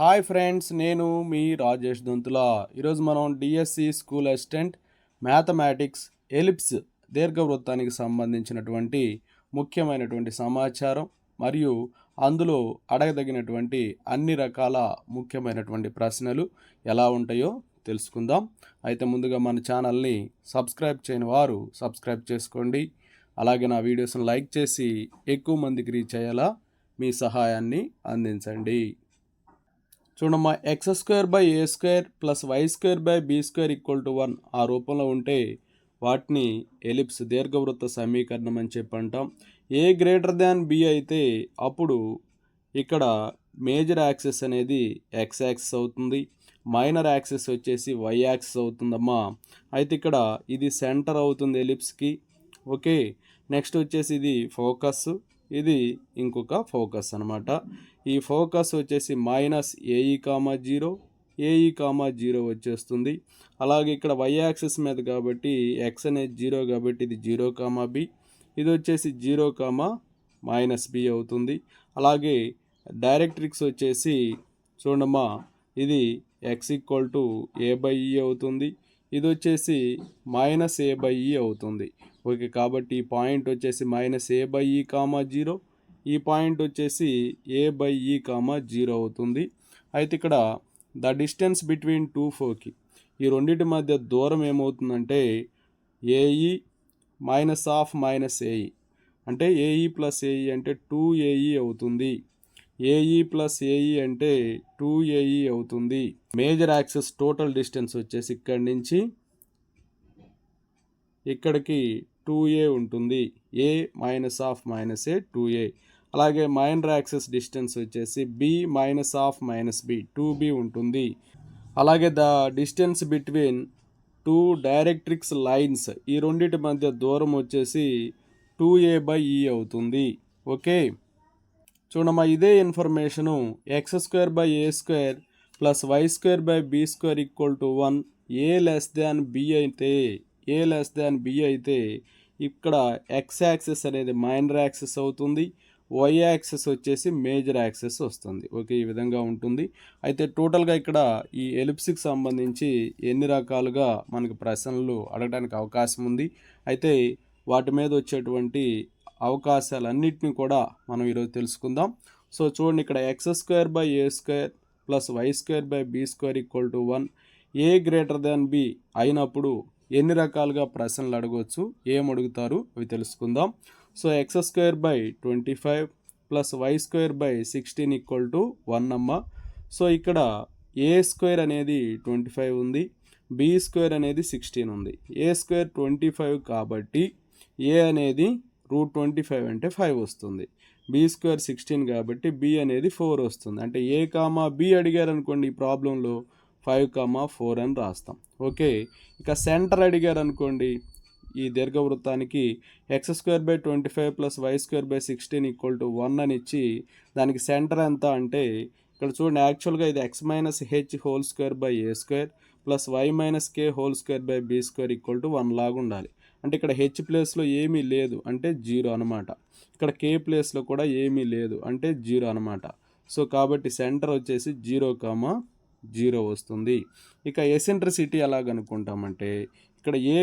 Hi friends, నేను మీ రాజేష్ దొంతుల. ఈరోజు మనం DSC school assistant mathematics ellipse దీర్ఘవృత్తానికి సంబంధించినటువంటి ముఖ్యమైనటువంటి సమాచారం మరియు అందులో అడగదగినటువంటి అన్ని రకాల ముఖ్యమైనటువంటి ప్రశ్నలు ఎలా ఉంటాయో తెలుసుకుందాం. అయితే ముందుగా మన ఛానల్ని సబ్స్క్రైబ్ చేయని వారు సబ్స్క్రైబ్ చేసుకోండి. అలాగే నా వీడియోస్ని లైక్ చేసి ఎక్కువ మందికి రీచ్ అయ్యేలా మీ సహాయాన్ని అందించండి. చూడమ్మా, x² + y² b² 1 ఆ రూపంలో ఉంటే వాటిని ఎలిప్స్ దీర్ఘవృత్త సమీకరణం అని చెప్పి అంటాం. a b అయితే అప్పుడు ఇక్కడ మేజర్ యాక్సిస్ అనేది x యాక్సిస్ అవుతుంది, మైనర్ యాక్సిస్ వచ్చేసి y యాక్సిస్ అవుతుందమ్మా. అయితే ఇక్కడ ఇది సెంటర్ అవుతుంది ఎలిప్స్కి. ఓకే, నెక్స్ట్ వచ్చేసి ఇది ఫోకస్, ఇది ఇంకొక ఫోకస్ అనమాట. ఈ ఫోకస్ వచ్చేసి -AE,0 AE,0 వచ్చేస్తుంది. అలాగే ఇక్కడ y యాక్సిస్ మీద కాబట్టి x అనేది 0 కాబట్టి ఇది 0,b, ఇది వచ్చేసి 0,-b అవుతుంది. అలాగే డైరెక్ట్రిక్స్ వచ్చేసి చూడమ్మా, ఇది x = a/e అవుతుంది, ఇది వచ్చేసి -a/e అవుతుంది. ఓకే, కాబట్టి ఈ పాయింట్ వచ్చేసి -a/e,0, ఈ పాయింట్ వచ్చేసి a/e,0 అవుతుంది. అయితే ఇక్కడ ద డిస్టెన్స్ బిట్వీన్ టూ ఫోకి, ఈ రెండింటి మధ్య దూరం ఏమవుతుందంటే AE -AE, అంటే AE + AE అంటే 2AE అవుతుంది. AE + AE అంటే 2AE అవుతుంది. మేజర్ యాక్సిస్ టోటల్ డిస్టెన్స్ వచ్చేసి ఇక్కడి నుంచి ఇక్కడికి 2a ఉంటుంది. a -A 2a. అలాగే మైనర్ యాక్సిస్ డిస్టెన్స్ వచ్చేసి b -B 2b ఉంటుంది. అలాగే the distance between two directrix lines, ఈ రెండింటి మధ్య దూరం వచ్చేసి 2a/e అవుతుంది. ఓకే, చూడమ్మా, ఇదే information x² + a² + y² + b² = 1 a అయితే ఇక్కడ x యాక్సిస్ అనేది మైనర్ యాక్సిస్ అవుతుంది, y యాక్సిస్ వచ్చేసి మేజర్ యాక్సిస్ వస్తుంది. ఓకే, ఈ విధంగా ఉంటుంది. అయితే టోటల్గా ఇక్కడ ఈ ఎలిప్స్కి సంబంధించి ఎన్ని రకాలుగా మనకు ప్రశ్నలు అడగడానికి అవకాశం ఉంది. అయితే వాటి మీద వచ్చేటువంటి అవకాశాలన్నింటినీ కూడా మనం ఈరోజు తెలుసుకుందాం. సో చూడండి, ఇక్కడ x² + a² + y² + b² = 1 a b అయినప్పుడు ఎన్ని రకాలుగా ప్రశ్నలు అడగవచ్చు, ఏం అడుగుతారు అవి తెలుసుకుందాం. సో x² / 25 + y² / 16 = 1 అమ్మ. సో ఇక్కడ a² అనేది 25 ఉంది, b² అనేది 16 ఉంది. a² 25 కాబట్టి a అనేది √25 అంటే 5 వస్తుంది, b² 16 కాబట్టి b అనేది 4 వస్తుంది. అంటే a,b అడిగారు అనుకోండి, ఈ ప్రాబ్లంలో 5,4 అని రాస్తాం. ఓకే, ఇక సెంటర్ అడిగారు అనుకోండి, ఈ దీర్ఘవృత్తానికి x² / 25 + y² / 16 = 1 అని ఇచ్చి దానికి సెంటర్ ఎంత అంటే ఇక్కడ చూడండి, యాక్చువల్గా ఇది x - h² / a² + y - k² / b² = 1 లాగా ఉండాలి. అంటే ఇక్కడ h ప్లేస్లో ఏమీ లేదు అంటే 0 అనమాట, ఇక్కడ k ప్లేస్లో కూడా ఏమీ లేదు అంటే 0 అనమాట. సో కాబట్టి సెంటర్ వచ్చేసి 0,0 వస్తుంది. ఇక ఎసెంట్రిసిటీ ఎలాగనుకుంటామంటే ఇక్కడ a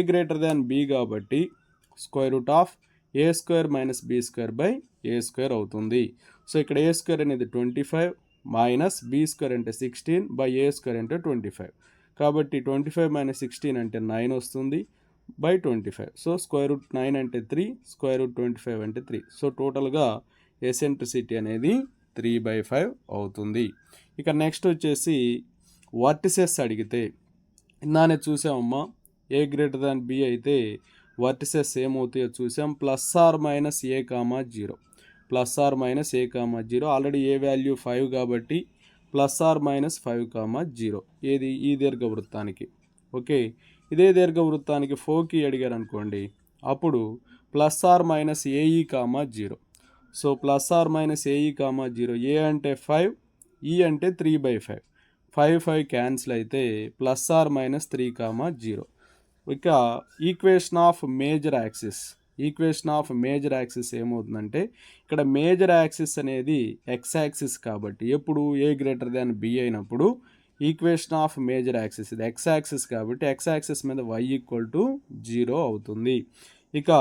b కాబట్టి √a² - b² a² అవుతుంది. సో ఇక్కడ a² అనేది 25 b² అంటే 16 a² అంటే 25, కాబట్టి 25 - 16 అంటే 9 వస్తుంది /25. సో √9 అంటే 3, √25 అంటే 3. సో టోటల్గా ఎసెంట్రిసిటీ అనేది 3/5 అవుతుంది. ఇక నెక్స్ట్ వచ్చేసి వర్టిసెస్ అడిగితే ఇందానే చూసామమ్మా, a b అయితే వర్టిసెస్ ఏమవుతాయో చూసాం. +or-a,0 +or-a,0 ఆల్రెడీ ఏ వాల్యూ 5 కాబట్టి +or-5,0 ఏది ఈ దీర్ఘవృత్తానికి. ఓకే, ఇదే దీర్ఘవృత్తానికి ఫోకి అడిగారు అనుకోండి, అప్పుడు +or-ae,0. సో +or-ae,0, a అంటే 5, e అంటే 3/5, 5 క్యాన్సిల్ అయితే +or-3,0. ఇక equation of major axis, equation of major axis ఏమవుతుందంటే ఇక్కడ మేజర్ యాక్సిస్ అనేది ఎక్స్ యాక్సిస్ కాబట్టి ఎప్పుడు ఏ గ్రేటర్ దాన్ బి అయినప్పుడు ఈక్వేషన్ ఆఫ్ మేజర్ యాక్సిస్ ఇది ఎక్స్ యాక్సిస్ కాబట్టి ఎక్స్ యాక్సిస్ మీద y ఈక్వల్ టు 0 అవుతుంది. ఇక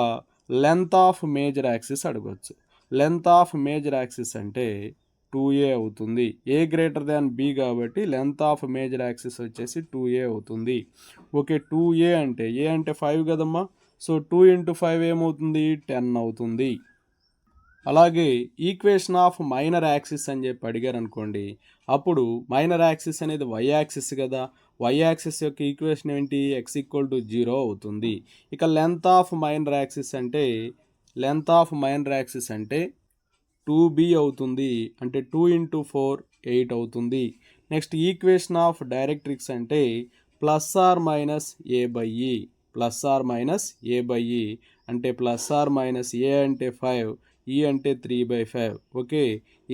లెంత్ ఆఫ్ మేజర్ యాక్సిస్ అడగవచ్చు. లెంత్ ఆఫ్ మేజర్ యాక్సిస్ అంటే 2a అవుతుంది. ఏ గ్రేటర్ దాన్ బి కాబట్టి లెంత్ ఆఫ్ మేజర్ యాక్సిస్ వచ్చేసి 2a అవుతుంది. ఓకే, 2a అంటే ఏ అంటే 5 కదమ్మా, సో 2 × 5 ఏమవుతుంది 10 అవుతుంది. అలాగే ఈక్వేషన్ ఆఫ్ మైనర్ యాక్సిస్ అని చెప్పి అడిగారు అనుకోండి, అప్పుడు మైనర్ యాక్సిస్ అనేది y యాక్సిస్ కదా, y యాక్సిస్ యొక్క ఈక్వేషన్ ఏంటి x ఈక్వల్ టు 0 అవుతుంది. ఇక లెంత్ ఆఫ్ మైనర్ యాక్సిస్ అంటే 2b అవుతుంది, అంటే 2 × 4 8 అవుతుంది. నెక్స్ట్ ఈక్వేషన్ ఆఫ్ డైరెక్ట్రిక్స్ అంటే ±a/e అంటే +or-a అంటే 5, e అంటే 3/5. ఓకే,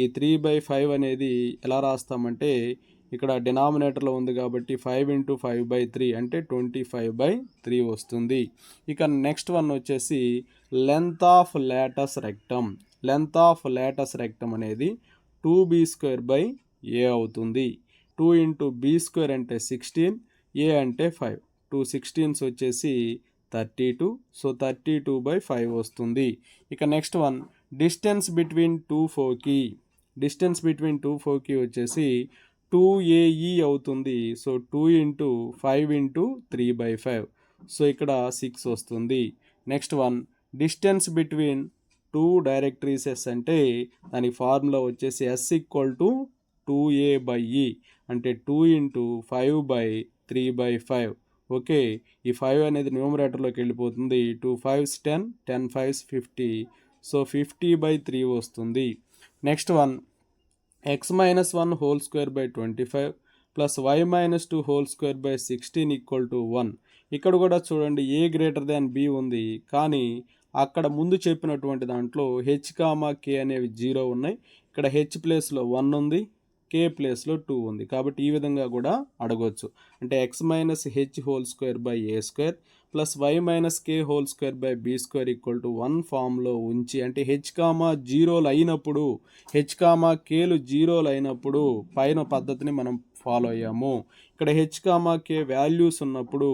ఈ 3/5 అనేది ఎలా రాస్తామంటే ఇక్కడ డినామినేటర్లో ఉంది కాబట్టి 5 × 5/3 అంటే 25/3 వస్తుంది. ఇక నెక్స్ట్ వన్ వచ్చేసి లెంత్ ఆఫ్ లాటస్ రెక్టమ్ అనేది 2b²/a అవుతుంది. 2 × b² అంటే 16, a అంటే 5, 2 16s వచ్చేసి 32, సో 32/5 వస్తుంది. ఇక next one distance between two foci వచ్చేసి 2ae అవుతుంది. సో 2 × 5 × 3/5, సో ఇక్కడ 6 వస్తుంది. Next one distance between two directrices అంటే దాని ఫార్ములా వచ్చేసి s ఈక్వల్ టు 2a/e అంటే 2 × 5/3/5. ఓకే, ఈ 5 అనేది న్యూమరేటర్లోకి వెళ్ళిపోతుంది. 2 5s 10, 10 5s 50, సో 50/3 వస్తుంది. Next one x-1² plus y-2² 16 equal to 1. ఇక్కడ కూడా చూడండి ఏ గ్రేటర్ దాన్ బి ఉంది, కానీ అక్కడ ముందు చెప్పినటువంటి దాంట్లో h, k అనేవి 0 ఉన్నాయి. ఇక్కడ h ప్లేస్లో 1 ఉంది, k ప్లేస్లో 2 ఉంది, కాబట్టి ఈ విధంగా కూడా అడగవచ్చు. అంటే x-h² plus y-k² b² equal to 1 ఫామ్లో ఉంచి, అంటే h, జీరోలు అయినప్పుడు h, kలు జీరోలు అయినప్పుడు పైన పద్ధతిని మనం ఫాలో అయ్యాము. ఇక్కడ h, k వాల్యూస్ ఉన్నప్పుడు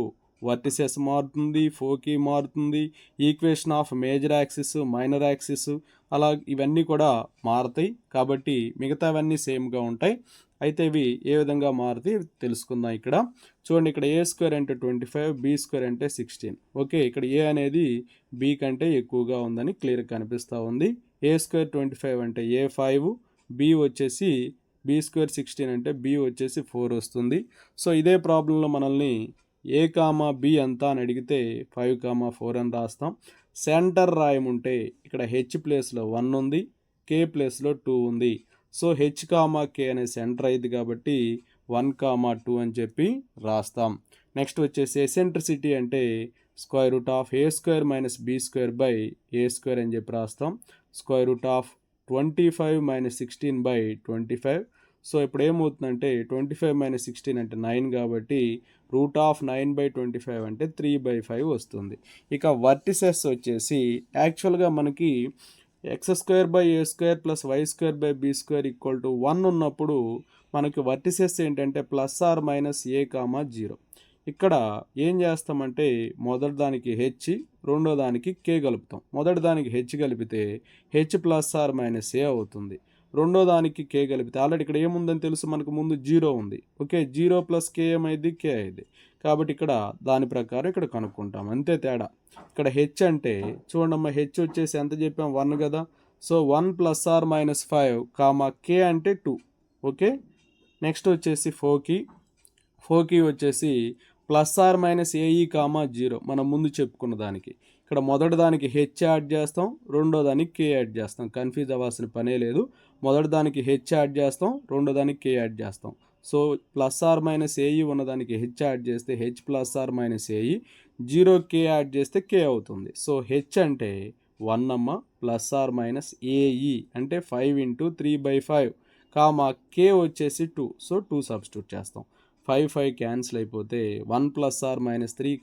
వర్టిసెస్ మారుతుంది, ఫోకీ మారుతుంది, equation of major axis, minor axis అలా ఇవన్నీ కూడా మారుతాయి. కాబట్టి మిగతావన్నీ సేమ్గా ఉంటాయి. అయితే ఇవి ఏ విధంగా మారుతాయి తెలుసుకుందాం. ఇక్కడ చూడండి, ఇక్కడ a² అంటే 25, b² అంటే 16. ఓకే, ఇక్కడ a అనేది b కంటే ఎక్కువగా ఉందని క్లియర్గా కనిపిస్తూ ఉంది. a² 25 అంటే a 5, b వచ్చేసి b² 16 అంటే b వచ్చేసి 4 వస్తుంది. సో ఇదే ప్రాబ్లంలో మనల్ని a, b ఎంత అని అడిగితే 5, 4 అని రాస్తాం. సెంటర్ రాయముంటే ఇక్కడ h ప్లేస్లో 1 ఉంది, k ప్లేస్లో 2 ఉంది. సో h, k అనే సెంటర్ అయింది కాబట్టి 1, 2 అని చెప్పి రాస్తాం. నెక్స్ట్ వచ్చేసి ఎసెంట్రిసిటీ అంటే √a² - b²/a² అని చెప్పి రాస్తాం. √25 - 16/25. సో ఇప్పుడు ఏమవుతుందంటే 25 - 16 అంటే 9 కాబట్టి √9/25 అంటే 3/5 వస్తుంది. ఇక వర్టిసెస్ వచ్చేసి యాక్చువల్గా మనకి x² plus y² equal to 1 ఉన్నప్పుడు మనకి వర్టిసెస్ ఏంటంటే +or-a, 0. ఇక్కడ ఏం చేస్తామంటే మొదటి దానికి h, రెండో దానికి k కలుపుతాం. మొదటి దానికి h కలిపితే h +or-a అవుతుంది. రెండో దానికి k కలిపితే ఆల్రెడీ ఇక్కడ ఏముందని తెలుసు, మనకు ముందు 0 ఉంది. ఓకే, 0 + k ఏమైంది, k అయింది. కాబట్టి ఇక్కడ దాని ప్రకారం ఇక్కడ కనుక్కుంటాం, అంతే తేడా. ఇక్కడ h అంటే చూడమ్మా, h వచ్చేసి ఎంత చెప్పాం 1 కదా, సో 1 + or - 5, k అంటే 2. ఓకే, నెక్స్ట్ వచ్చేసి ఫోకి వచ్చేసి +or-ae, 0 మనం ముందు చెప్పుకున్న దానికి. ఇక్కడ మొదటి దానికి h యాడ్ చేస్తాం, రెండో దానికి k యాడ్ చేస్తాం. కన్ఫ్యూజ్ అవ్వాల్సిన పనే లేదు. మొదటి దానికి h యాడ్ చేస్తాం, రెండో దానికి k యాడ్ చేస్తాం. సో +or-ae ఉన్నదానికి h యాడ్ చేస్తే h +or-ae, 0 k యాడ్ చేస్తే k అవుతుంది. సో h అంటే 1 అమ్మ, +or-ae అంటే 5 × 3/5, k వచ్చేసి 2, సో 2 సబ్స్టిట్యూట్ చేస్తాం. 5 క్యాన్సిల్ అయిపోతే 1 + or - 3,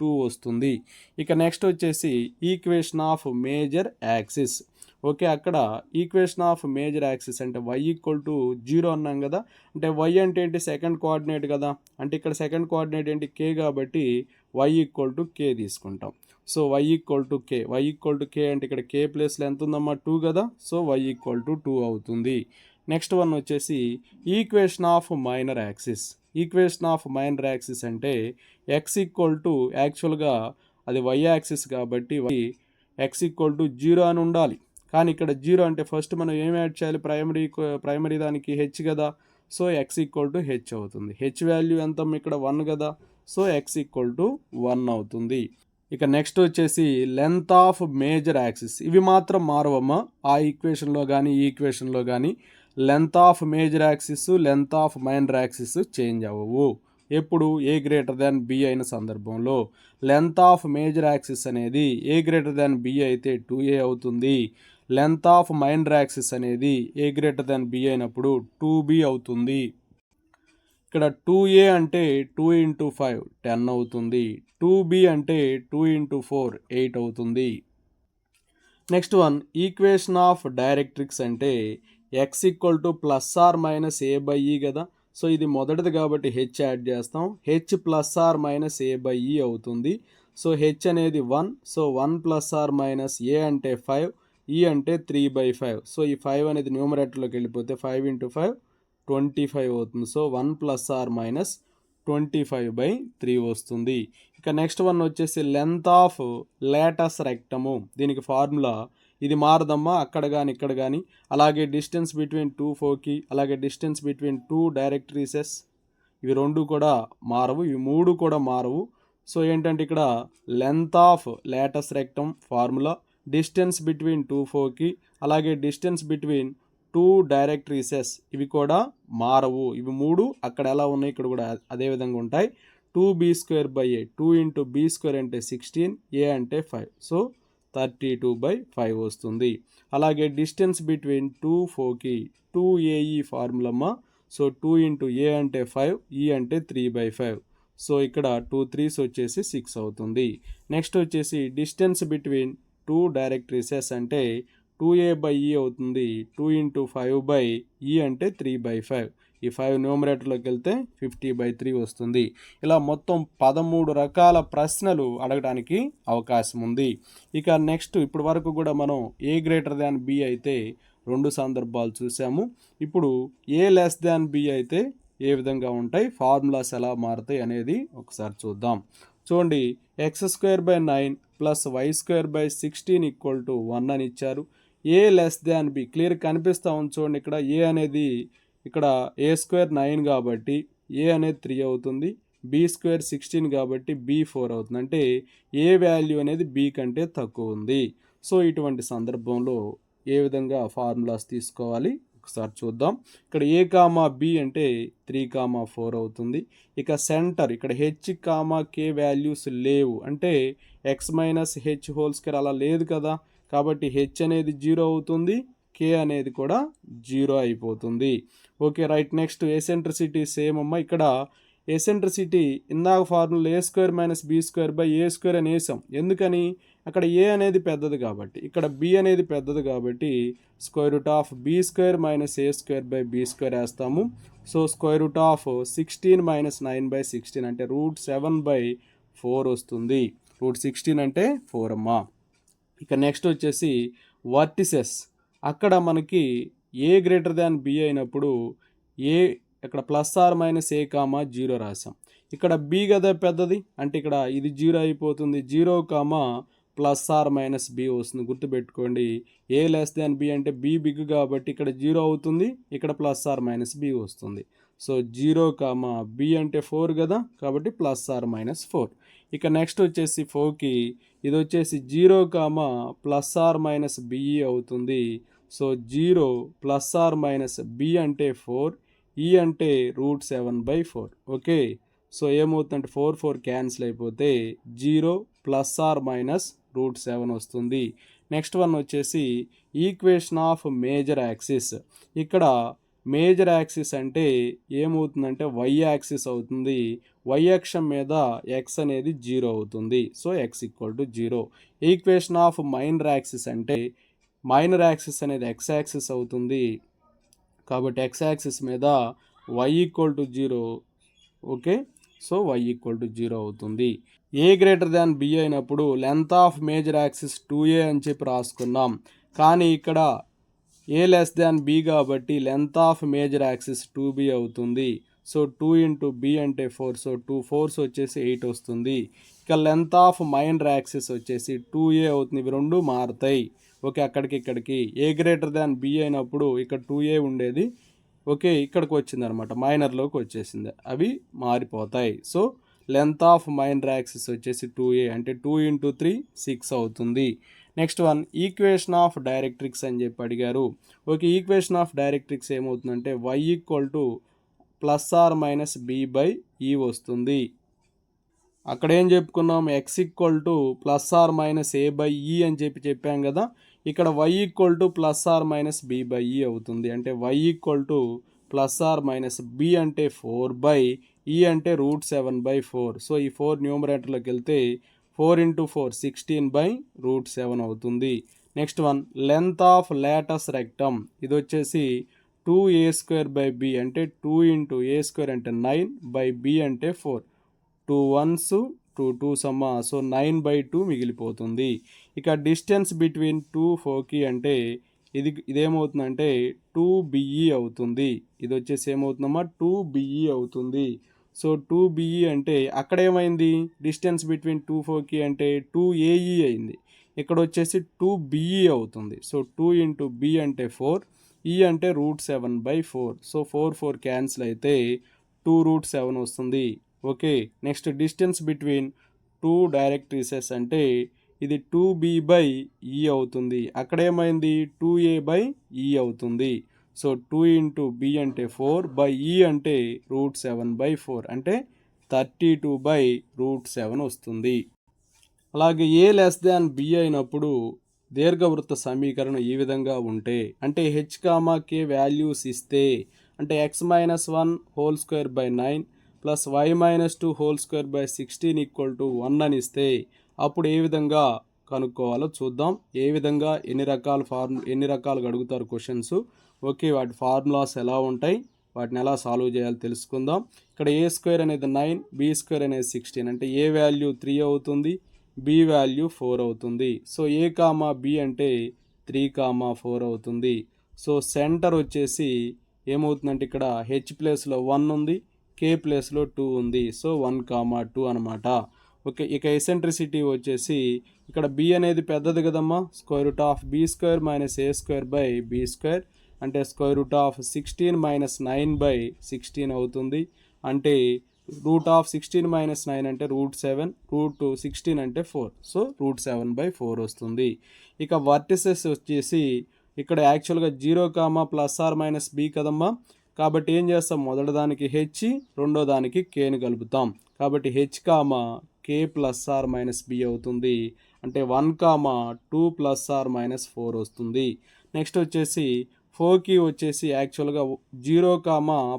2 వస్తుంది. ఇక నెక్స్ట్ వచ్చేసి equation of major axis. Okay, అక్కడ ఈక్వేషన్ ఆఫ్ మేజర్ యాక్సిస్ అంటే y = 0 అన్నాం కదా. అంటే y అంటే ఏంటి, సెకండ్ కోఆర్డినేట్ కదా. అంటే ఇక్కడ సెకండ్ కోఆర్డినేట్ ఏంటి, k, కాబట్టి y = k తీసుకుంటాం. So y = k. y = k అంటే ఇక్కడ k ప్లేస్లో ఎంత ఉందమ్మా, 2 కదా. సో y = 2 అవుతుంది. నెక్స్ట్ వన్ వచ్చేసి equation of minor axis. Equation of minor axis అంటే x యాక్చువల్గా అది y యాక్సిస్ కాబట్టి x = 0 అని ఉండాలి. కానీ ఇక్కడ 0 అంటే ఫస్ట్ మనం ఏం యాడ్ చేయాలి, ప్రైమరీ దానికి h కదా. సో x = h అవుతుంది. h వాల్యూ ఎంత ఇక్కడ 1 కదా. సో x = 1 అవుతుంది. ఇక నెక్స్ట్ వచ్చేసి లెంత్ ఆఫ్ మేజర్ యాక్సిస్. ఇవి మాత్రం మారవమ్మా, ఆ ఈక్వేషన్లో కానీ ఈ ఈక్వేషన్లో కానీ length of major axis, length of minor axis change అవ్వవు. ఎప్పుడు a > b అయిన సందర్భంలో లెంత్ ఆఫ్ మేజర్ యాక్సిస్ అనేది a > b అయితే 2a అవుతుంది. లెంత్ ఆఫ్ మైనర్ యాక్సిస్ అనేది a > b అయినప్పుడు 2b అవుతుంది. ఇక్కడ 2a అంటే 2 × 5 10 అవుతుంది. 2b అంటే 2 × 4 8 అవుతుంది. Next one equation of directrix అంటే x ± a/e కదా. సో ఇది మొదటిది కాబట్టి h యాడ్ చేస్తాం. h ± a/e అవుతుంది. సో h అనేది 1. సో 1 ± a అంటే 5, e అంటే 3/5. సో ఈ 5 అనేది న్యూమరేటర్లోకి వెళ్ళిపోతే 5 × 5 25 అవుతుంది. సో 1 ± 25/3 వస్తుంది. ఇక నెక్స్ట్ వన్ వచ్చేసి లెంత్ ఆఫ్ లేటస్ రెక్టము. దీనికి ఫార్ములా ఇది మారదమ్మా, అక్కడ కానీ ఇక్కడ కానీ. అలాగే డిస్టెన్స్ బిట్వీన్ 2 ఫోకి, అలాగే డిస్టెన్స్ బిట్వీన్ 2 డైరెక్ట్రీసెస్, ఇవి 2 కూడా మారవు, ఇవి 3 కూడా మారవు. సో ఏంటంటే ఇక్కడ length of latus rectum formula, distance between 2 ఫోకి, అలాగే డిస్టెన్స్ బిట్వీన్ 2 డైరెక్ట్రీసెస్ ఇవి కూడా మారవు. ఇవి 3 అక్కడ ఎలా ఉన్నాయి ఇక్కడ కూడా అదే విధంగా ఉంటాయి. 2b²/a, 2 × b² అంటే 16, a అంటే 5. సో 32/5 వస్తుంది. అలాగే డిస్టెన్స్ బిట్వీన్ 2 ఫోకి 2ae ఫార్ములమ్మా. సో 2 × a అంటే 5, e అంటే 3/5. సో ఇక్కడ 2 3s వచ్చేసి 6 అవుతుంది. నెక్స్ట్ వచ్చేసి డిస్టెన్స్ బిట్వీన్ 2 డైరెక్ట్రీసెస్ అంటే 2a/e అవుతుంది. 2 × 5/e అంటే 3/5. ఈ 5 న్యూమరేటర్లోకి వెళ్తే 50/3 వస్తుంది. ఇలా మొత్తం 13 రకాల ప్రశ్నలు అడగడానికి అవకాశం ఉంది. ఇక నెక్స్ట్ ఇప్పటి వరకు కూడా మనం a > b అయితే 2 సందర్భాలు చూసాము. ఇప్పుడు a b అయితే ఏ విధంగా ఉంటాయి, ఫార్ములాస్ ఎలా మారుతాయి అనేది ఒకసారి చూద్దాం. చూడండి, x² 9 y² 16 = 1 అని ఇచ్చారు. a b క్లియర్ కనిపిస్తూ ఉంది చూడండి. ఇక్కడ a అనేది ఇక్కడ a² 9 కాబట్టి a అనేది 3 అవుతుంది. b² 16 కాబట్టి b 4 అవుతుంది. అంటే a వాల్యూ అనేది b కంటే తక్కువ ఉంది. సో ఇటువంటి సందర్భంలో ఏ విధంగా ఫార్ములాస్ తీసుకోవాలి ఒకసారి చూద్దాం. ఇక్కడ a, b అంటే 3, 4 అవుతుంది. ఇక సెంటర్ ఇక్కడ h, k వాల్యూస్ లేవు, అంటే x - h² అలా లేదు కదా. కాబట్టి h అనేది 0 అవుతుంది, k అనేది కూడా 0 అయిపోతుంది. Okay right. Next eccentricity same అమ్మ. ఇక్కడ ఎసెంట్రిసిటీ ఇందాక ఫార్ములా a² - b²/a² అని వేసాం. ఎందుకని, అక్కడ a అనేది పెద్దది కాబట్టి, ఇక్కడ b అనేది పెద్దది కాబట్టి √b² - a²/b² వేస్తాము. సో √16 - 9/16 అంటే √7/4 వస్తుంది. √16 అంటే 4 అమ్మా. ఇక నెక్స్ట్ వచ్చేసి వర్టిసెస్. అక్కడ మనకి a > b అయినప్పుడు a ఇక్కడ ± a, 0 రాసాం. ఇక్కడ b కదా పెద్దది, అంటే ఇక్కడ ఇది 0 అయిపోతుంది. 0, ±b వస్తుంది. గుర్తుపెట్టుకోండి, a b అంటే b బిగ్ కాబట్టి ఇక్కడ 0 అవుతుంది, ఇక్కడ ±b వస్తుంది. సో 0, b అంటే 4 కదా, కాబట్టి ±4. ఇక నెక్స్ట్ వచ్చేసి 4కి ఇది వచ్చేసి 0, ±be అవుతుంది. సో 0 ±b అంటే 4, e అంటే √7/4. ఓకే, సో ఏమవుతుందంటే 4 4 క్యాన్సిల్ అయిపోతే 0 ±√7 వస్తుంది. నెక్స్ట్ వన్ వచ్చేసి ఈక్వేషన్ ఆఫ్ మేజర్ యాక్సిస్. ఇక్కడ మేజర్ యాక్సిస్ అంటే ఏమవుతుందంటే వై యాక్సిస్ అవుతుంది. వై అక్షం మీద ఎక్స్ అనేది 0 అవుతుంది. So x equal to 0. Equation of minor axis అంటే మైనర్ యాక్సిస్ అనేది ఎక్స్ యాక్సిస్ అవుతుంది. కాబట్టి ఎక్స్ యాక్సిస్ మీద y equal to 0. Okay, so y equal to 0 అవుతుంది. ఏ గ్రేటర్ దాన్ బి అయినప్పుడు length of major axis 2a అని చెప్పి రాసుకున్నాం. కానీ ఇక్కడ ఏ లెస్ దాన్ బి కాబట్టి length of major axis 2b అవుతుంది. సో 2 ఇంటూ బి అంటే 4, సో 2 4s వచ్చేసి 8 వస్తుంది. ఇక లెంత్ ఆఫ్ మైనర్ యాక్సిస్ వచ్చేసి 2a అవుతుంది. ఇవి రెండు మారుతాయి. ఓకే, అక్కడికి ఇక్కడికి ఏ గ్రేటర్ దాన్ బి అయినప్పుడు ఇక్కడ 2a ఉండేది, ఓకే ఇక్కడికి వచ్చింది అనమాట, మైనర్లోకి వచ్చేసింది, అవి మారిపోతాయి. So length of minor axis వచ్చేసి 2a అంటే 2 ఇంటూ 3 6 అవుతుంది. Next one equation of directrix అని చెప్పి అడిగారు. ఓకే, ఈక్వేషన్ ఆఫ్ డైరెక్ట్రిక్స్ ఏమవుతుందంటే y equal to plus are minus b by e వస్తుంది. అక్కడ ఏం చెప్పుకున్నాం, x equal to plus are minus a by e అని చెప్పాం కదా. ఇక్కడ y equal to plus are minus b by e అవుతుంది. అంటే y equal to plus are minus B అంటే 4 బై ఈ అంటే √7/4. సో ఈ 4 న్యూమరేటర్లోకి వెళ్తే 4 ఇంటూ 4 16 బై √7 అవుతుంది. Next one length of latus rectum, ఇది వచ్చేసి 2a² బై b అంటే 2 ఇంటూ a² అంటే 9 బై b అంటే 4. 2 1s 2 2s అమ్మ, సో 9/2 మిగిలిపోతుంది. ఇక డిస్టెన్స్ బిట్వీన్ 2 ఫోకి అంటే ఇదేమవుతుందంటే 2be అవుతుంది. ఇది వచ్చేసి ఏమవుతుందమ్మా 2be అవుతుంది. సో 2be అంటే అక్కడ ఏమైంది, డిస్టెన్స్ బిట్వీన్ 2 4కి అంటే 2ae అయింది. ఇక్కడ వచ్చేసి 2be అవుతుంది. సో 2 ఇంటూ b అంటే 4, ఈ అంటే √7/4. సో 4 4 క్యాన్సిల్ అయితే 2√7 వస్తుంది. Okay, next distance between 2 directrices అంటే ఇది 2b/e అవుతుంది. అక్కడ ఏమైంది 2a/e అవుతుంది. సో 2 ఇంటూ b అంటే 4 బై ఈ అంటే √7/4 అంటే 32/√7 వస్తుంది. అలాగే ఏ లెస్ దాన్ బి అయినప్పుడు దీర్ఘవృత్త సమీకరణం ఈ విధంగా ఉంటే, అంటే h, k వాల్యూస్ ఇస్తే, అంటే x-1² 9 ప్లస్ y-2² 16 = 1 అని ఇస్తే అప్పుడు ఏ విధంగా కనుక్కోవాలో చూద్దాం. ఏ విధంగా ఎన్ని రకాలుగా అడుగుతారు క్వశ్చన్స్, ఓకే వాటి ఫార్ములాస్ ఎలా ఉంటాయి, వాటిని ఎలా సాల్వ్ చేయాలో తెలుసుకుందాం. ఇక్కడ a² అనేది 9, b² అనేది 16, అంటే a వాల్యూ 3 అవుతుంది, b వాల్యూ 4 అవుతుంది. సో a, b అంటే 3, 4 అవుతుంది. సో సెంటర్ వచ్చేసి ఏమవుతుందంటే ఇక్కడ h ప్లేస్లో 1 ఉంది, k ప్లేస్లో 2 ఉంది. సో 1, 2 అనమాట. ఓకే, ఇక ఎసెంట్రిసిటీ వచ్చేసి ఇక్కడ b అనేది పెద్దది కదమ్మా, √b² - a²/b² అంటే √16 - 9/16 అవుతుంది. అంటే √16 - 9 అంటే √7, √16 అంటే 4, సో √7/4 వస్తుంది. ఇక వర్టిసెస్ వచ్చేసి ఇక్కడ యాక్చువల్గా 0, +r - b కదమ్మా. కాబట్టి ఏం చేస్తాం, మొదటి దానికి h, రెండో దానికి kని కలుపుతాం. కాబట్టి h, k +r - b అవుతుంది. అంటే 1, 2 +r - 4 వస్తుంది. నెక్స్ట్ వచ్చేసి 4కి వచ్చేసి యాక్చువల్గా 0,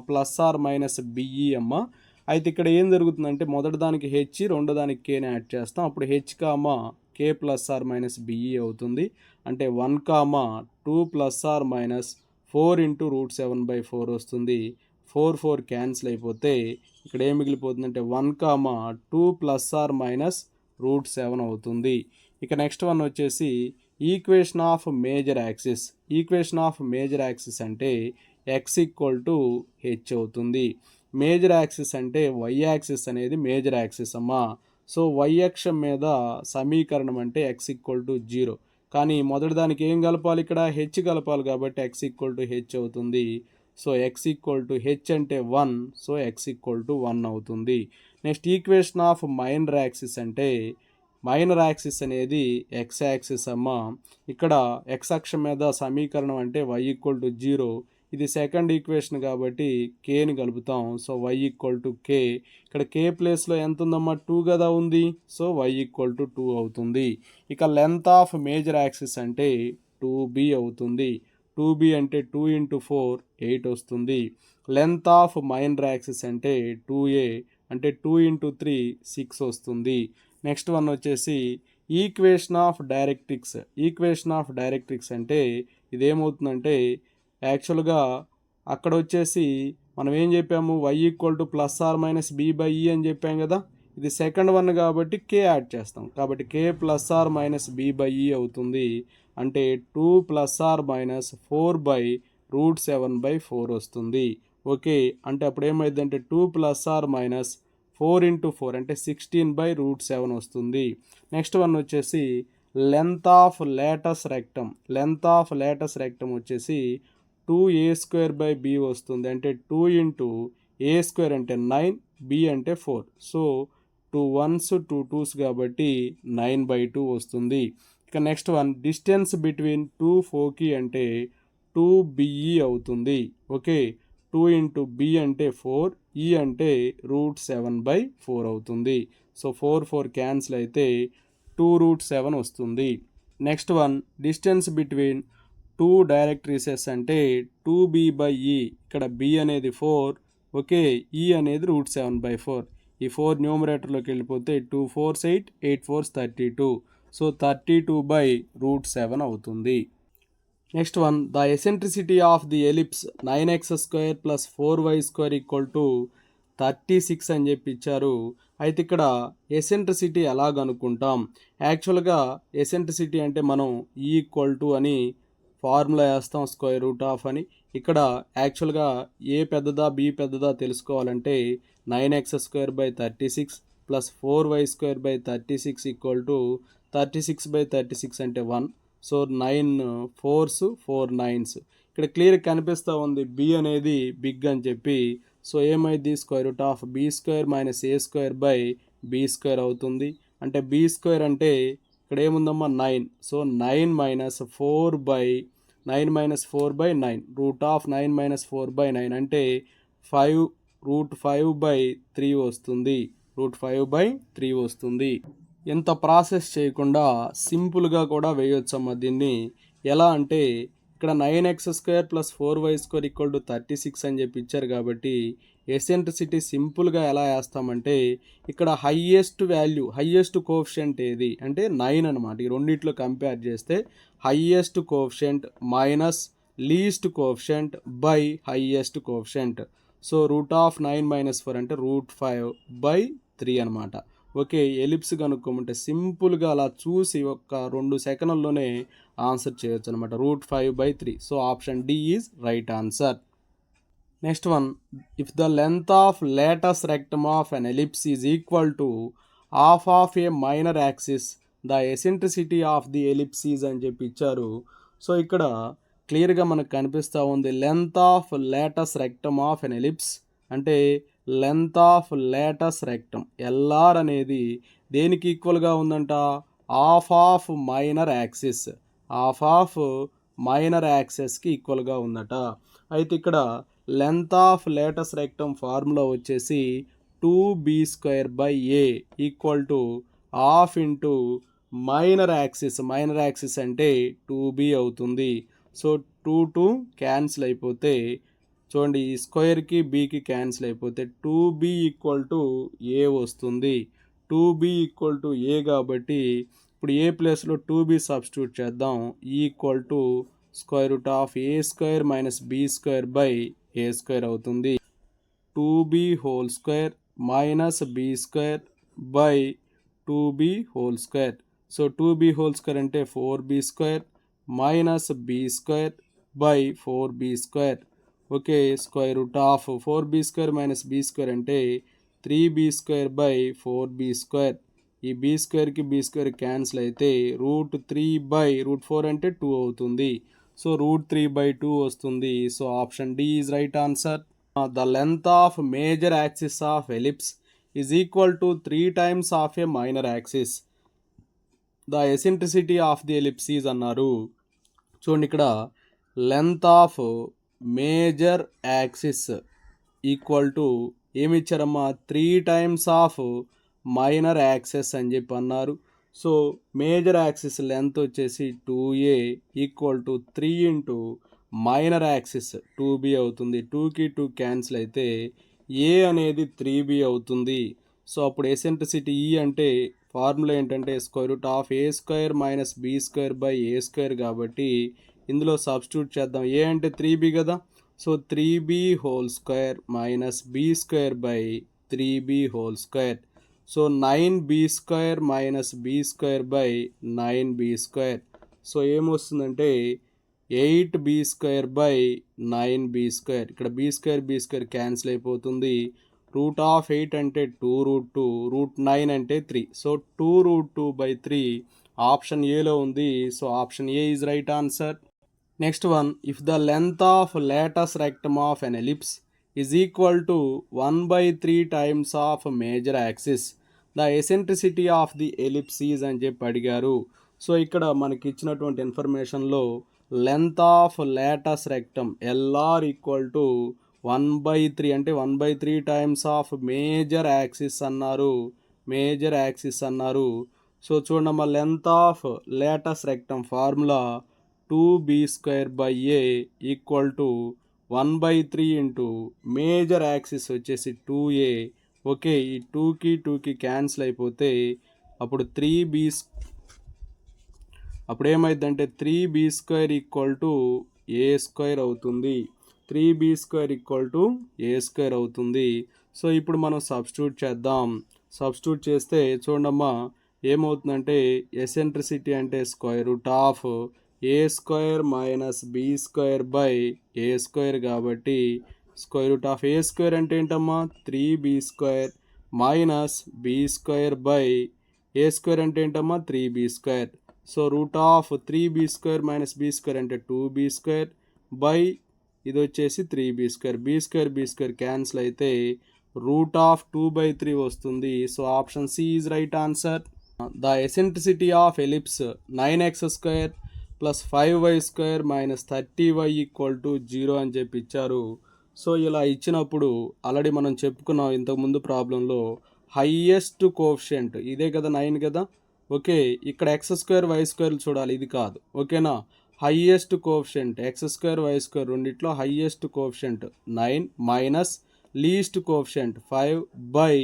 +r - be అమ్మ. అయితే ఇక్కడ ఏం జరుగుతుందంటే మొదటి దానికి h, రెండో దానికి kని యాడ్ చేస్తాం. అప్పుడు h, k +r - be అవుతుంది. అంటే 1, 2 +r - 4 ఇంటూ √7/4 వస్తుంది. 4 4 క్యాన్సిల్ అయిపోతే ఇక్కడ ఏం మిగిలిపోతుందంటే 1, 2 +r - √7 అవుతుంది. ఇక నెక్స్ట్ వన్ వచ్చేసి equation of major axis. Equation of major axis అంటే x h అవుతుంది. మేజర్ యాక్సిస్ అంటే y యాక్సిస్ అనేది మేజర్ యాక్సిస్ అమ్మా. సో y అక్షం మీద సమీకరణం అంటే x 0. కానీ మొదటి దానికి ఏం కలపాలి, ఇక్కడ h కలపాలి కాబట్టి x h అవుతుంది. సో x h అంటే 1, సో x 1 అవుతుంది. Next equation of minor axis అంటే మైనర్ యాక్సిస్ అనేది x యాక్సిస్ అమ్మ. ఇక్కడ x అక్షం మీద సమీకరణం అంటే y 0. ఇది సెకండ్ ఈక్వేషన్ కాబట్టి kని కలుపుతాం. So y k. ఇక్కడ k ప్లేస్లో ఎంత ఉందమ్మా, 2 కదా ఉంది. సో y 2 అవుతుంది. ఇక లెంత్ ఆఫ్ మేజర్ యాక్సిస్ అంటే 2b అవుతుంది. 2b అంటే 2 ఇంటూ 4 8 వస్తుంది. లెంత్ ఆఫ్ మైనర్ యాక్సిస్ అంటే 2a అంటే 2 ఇంటూ 3 6 వస్తుంది. నెక్స్ట్ వన్ వచ్చేసి equation of directrix. Equation of directrix అంటే ఇదేమవుతుందంటే యాక్చువల్గా అక్కడ వచ్చేసి మనం ఏం చెప్పాము, y equal to plus are minus b by e అని చెప్పాం కదా. ఇది సెకండ్ వన్ కాబట్టి కే యాడ్ చేస్తాం, కాబట్టి k plus are minus b by e అవుతుంది. అంటే 2 ప్లస్ ఆర్ మైనస్ 4/√7/4 వస్తుంది. ఓకే, అంటే అప్పుడు ఏమైందంటే 2 ప్లస్ ఆర్ మైనస్ 4 ఇంటూ 4 అంటే 16/√7 వస్తుంది. నెక్స్ట్ వన్ వచ్చేసి length of latus rectum. Length of latus rectum వచ్చేసి 2a² b వస్తుంది. అంటే 2 ఇంటూ a² అంటే 9, b అంటే 4. సో 2 1s 2 2s కాబట్టి 9/2 వస్తుంది. ఇక నెక్స్ట్ వన్ డిస్టెన్స్ బిట్వీన్ 2 ఫోకీ అంటే 2be అవుతుంది. ఓకే, 2 ఇంటూ b అంటే 4, e అంటే √7/4 అవుతుంది. సో 4 4 క్యాన్సిల్ అయితే 2√7 వస్తుంది. Next one distance between 2 directrices అంటే 2b/e. ఇక్కడ b అనేది 4, ఓకే, e అనేది √7/4. ఈ 4 న్యూమరేటర్లోకి వెళ్ళిపోతే 2 4s 8, 8 4s 32. సో 32/√7 అవుతుంది. Next one the eccentricity of the ellipse 9x² + 4y² = 36 అని చెప్పి ఇచ్చారు. అయితే ఇక్కడ ఎసెంట్రిసిటీ ఎలా కనుక్కుంటాం? యాక్చువల్గా ఎసెంట్రిసిటీ అంటే మనం ఈక్వల్ టు అని ఫార్ములా వేస్తాం, √/ అని. ఇక్కడ యాక్చువల్గా ఏ పెద్దదా బి పెద్దదా తెలుసుకోవాలంటే 9x² / 36 + 4y² / 36 = 36/36 అంటే 1. So 9 4s 4 9s. ఇక్కడ క్లియర్ కనిపిస్తూ ఉంది బి అనేది బిగ్ అని చెప్పి. సో ఏమైంది, √b² - a²/b² అవుతుంది. అంటే b² అంటే ఇక్కడ ఏముందమ్మా 9. సో 9 - 4/9 √9 - 4/9 అంటే 5 √5/3 వస్తుంది. √5/3 వస్తుంది. ఎంత ప్రాసెస్ చేయకుండా సింపుల్గా కూడా వేయొచ్చమ్మా దీన్ని. ఎలా అంటే ఇక్కడ 9x² + 4y² = 36 అని చెప్పి ఇచ్చారు కాబట్టి ఎసెంట్రిసిటీ సింపుల్గా ఎలా వేస్తామంటే ఇక్కడ హయ్యెస్ట్ వాల్యూ, హయ్యెస్ట్ కోఎఫిషియంట్ ఏది అంటే 9 అనమాట. ఈ రెండిట్లో కంపేర్ చేస్తే highest coefficient minus least coefficient by highest coefficient. So √9 - 4 అంటే √5/3 అనమాట. ఓకే, ఎలిప్స్ కనుక్కోమంటే సింపుల్గా అలా చూసి ఒక 2 సెకండ్లోనే ఆన్సర్ చేయొచ్చు అనమాట, √5/3. So option D is right answer. Next one if the length of latus rectum of an ellipse is equal to half of a minor axis the eccentricity of the ellipse is అని చెప్పి ఇచ్చారు. So ఇక్కడ క్లియర్గా మనకు కనిపిస్తూ ఉంది length of latus rectum of an ellipse అంటే length of latus rectum LR అనేది దేనికి ఈక్వల్గా ఉందంట, half of minor axis, half of minor యాక్సిస్కి ఈక్వల్గా ఉందట. అయితే ఇక్కడ length of latus rectum formula వచ్చేసి 2b²/a = half into minor axis. Minor axis అంటే 2b అవుతుంది. సో 2 2 క్యాన్సిల్ అయిపోతే చూడండి, ఈ స్క్వేర్కి బీకి క్యాన్సిల్ అయిపోతే 2b = a వస్తుంది. 2b = a కాబట్టి ఇప్పుడు ఏ ప్లేస్లో 2b సబ్స్టిట్యూట్ చేద్దాం. = √a² - b²/a² అవుతుంది. 2b² - b²/2b². సో 2b² అంటే 4b² - b²/4b². Okay, √4b² - b² అంటే 3b²/4b². ఈ b² క్యాన్సిల్ అయితే √3/4 అంటే 2 అవుతుంది. సో √3/2 వస్తుంది. So option D is right answer. The length of major axis of ellipse is equal to 3 times of a minor axis. The eccentricity of the ellipse is అన్నారు. చూడండి, ఇక్కడ length of major axis equal to ఏమి ఇచ్చారమ్మా, 3 times of minor axis అని చెప్పి అన్నారు. So major axis length వచ్చేసి 2a = 3 into minor axis 2b అవుతుంది. 2కి 2 క్యాన్సిల్ అయితే ఏ అనేది 3b అవుతుంది. సో అప్పుడు ఎసెంట్రిసిటీ ఈ అంటే ఫార్ములా ఏంటంటే √a² minus b² by a² కాబట్టి ఇందులో సబ్స్టిట్యూట్ చేద్దాం. ఏ అంటే 3b కదా, so 3b² minus b² by 3b². So 9b² minus b² by 9b². So ఏమొస్తుందంటే 8b² బై 9b². ఇక్కడ b² క్యాన్సిల్ అయిపోతుంది. √8 అంటే 2√2, √9 అంటే 3. సో 2√2/3 ఆప్షన్ ఏలో ఉంది. So option a is right answer. Next one, if the length of latus rectum of an ellipse is equal to 1/3 times of major axis, the eccentricity of the ellipse is అని చెప్పి అడిగారు. So ఇక్కడ మనకి ఇచ్చినటువంటి ఇన్ఫర్మేషన్లో length of latus rectum LR equal to 1/3 అంటే 1/3 times of major axis అన్నారు. So చూడమ్మా, length of latus rectum formula 2b²/a equal to 1/3 into major axis వచ్చేసి 2a. ఓకే, ఈ 2కి క్యాన్సిల్ అయిపోతే అప్పుడు అప్పుడు ఏమైందంటే 3b² ఈక్వల్ టు a² అవుతుంది. 3b² ఈక్వల్ టు a² అవుతుంది. సో ఇప్పుడు మనం సబ్స్టిట్యూట్ చేద్దాం. సబ్స్టిట్యూట్ చేస్తే చూడమ్మా ఏమవుతుందంటే ఎసెంట్రిసిటీ అంటే √a² minus b² by a² కాబట్టి √a² అంటే ఏంటమ్మా 3b² minus b² by a² అంటే ఏంటమ్మా 3b². So √3b² minus b² అంటే 2b² బై ఇది వచ్చేసి 3b². b² క్యాన్సిల్ అయితే √2/3 వస్తుంది. So option C is right answer. The eccentricity of ellipse 9x² plus 5y² minus 30y equal to 0 అని చెప్పి ఇచ్చారు. సో ఇలా ఇచ్చినప్పుడు ఆల్రెడీ మనం చెప్పుకున్నాం ఇంతకుముందు ప్రాబ్లంలో హైయెస్ట్ కోఎఫిషియంట్ ఇదే కదా 9 కదా. ఓకే, ఇక్కడ x² y² చూడాలి, ఇది కాదు. ఓకేనా, హైయెస్ట్ కోఎఫిషియంట్ x² y² రెండిట్లో highest coefficient 9 minus least coefficient 5 by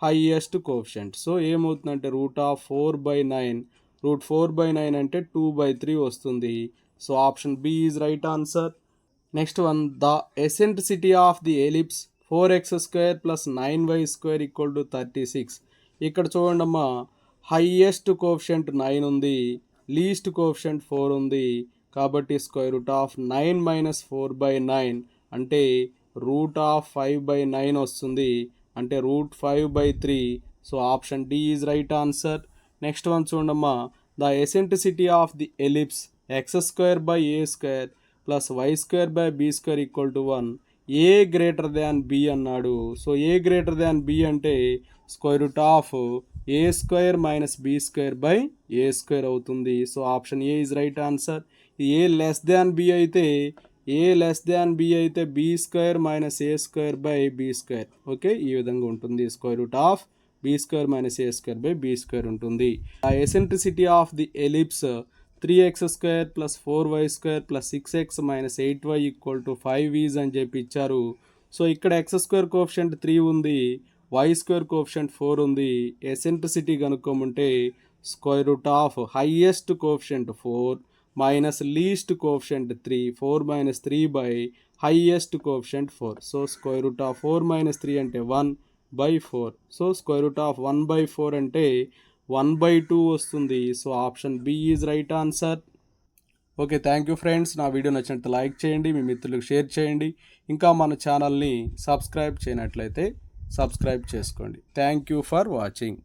highest coefficient. So ఏమవుతుందంటే √4/9, √4/9 అంటే 2/3 వస్తుంది. So option B is right answer. Next one, the eccentricity of the ellipse 4x² plus 9y² equal to 36. ఇక్కడ చూడండమ్మా, highest coefficient 9 ఉంది, least coefficient 4 ఉంది. కాబట్టి √9 minus 4/9 అంటే √5/9 వస్తుంది, అంటే √5/3. So option D is right answer. Next one చూడమ్మా, the eccentricity of the ellipse x² by a² plus y² by b² equal to 1. A greater than b అన్నాడు. So a greater than b అంటే √a² minus b² by a² అవుతుంది. So option a is right answer. A less than b అయితే b² minus a² by b². Okay, ఈ విధంగా ఉంటుంది. √b² minus a² by b² ఉంటుంది. ఆ eccentricity of the ellipse 3x² plus 4y² plus 6x minus 8y equal to 5 is అని చెప్పి ఇచ్చారు. So ఇక్కడ x² కోఎఫిషియంట్ 3 ఉంది, y² కోఎఫిషియంట్ 4 ఉంది. ఎసెంట్రిసిటీ కనుక్కోమంటే highest coefficient 4 minus least coefficient 3, 4 minus 3 by highest coefficient 4. So √4 minus 3 అంటే 1/4. So √1/4 అంటే 1/2 వస్తుంది. So option B is right answer. Okay, thank you friends. నా వీడియో నచ్చినట్టు లైక్ చేయండి, మీ మిత్రులకు షేర్ చేయండి. ఇంకా మన ఛానల్ని సబ్స్క్రైబ్ చేయనట్లయితే సబ్స్క్రైబ్ చేసుకోండి. Thank you for watching.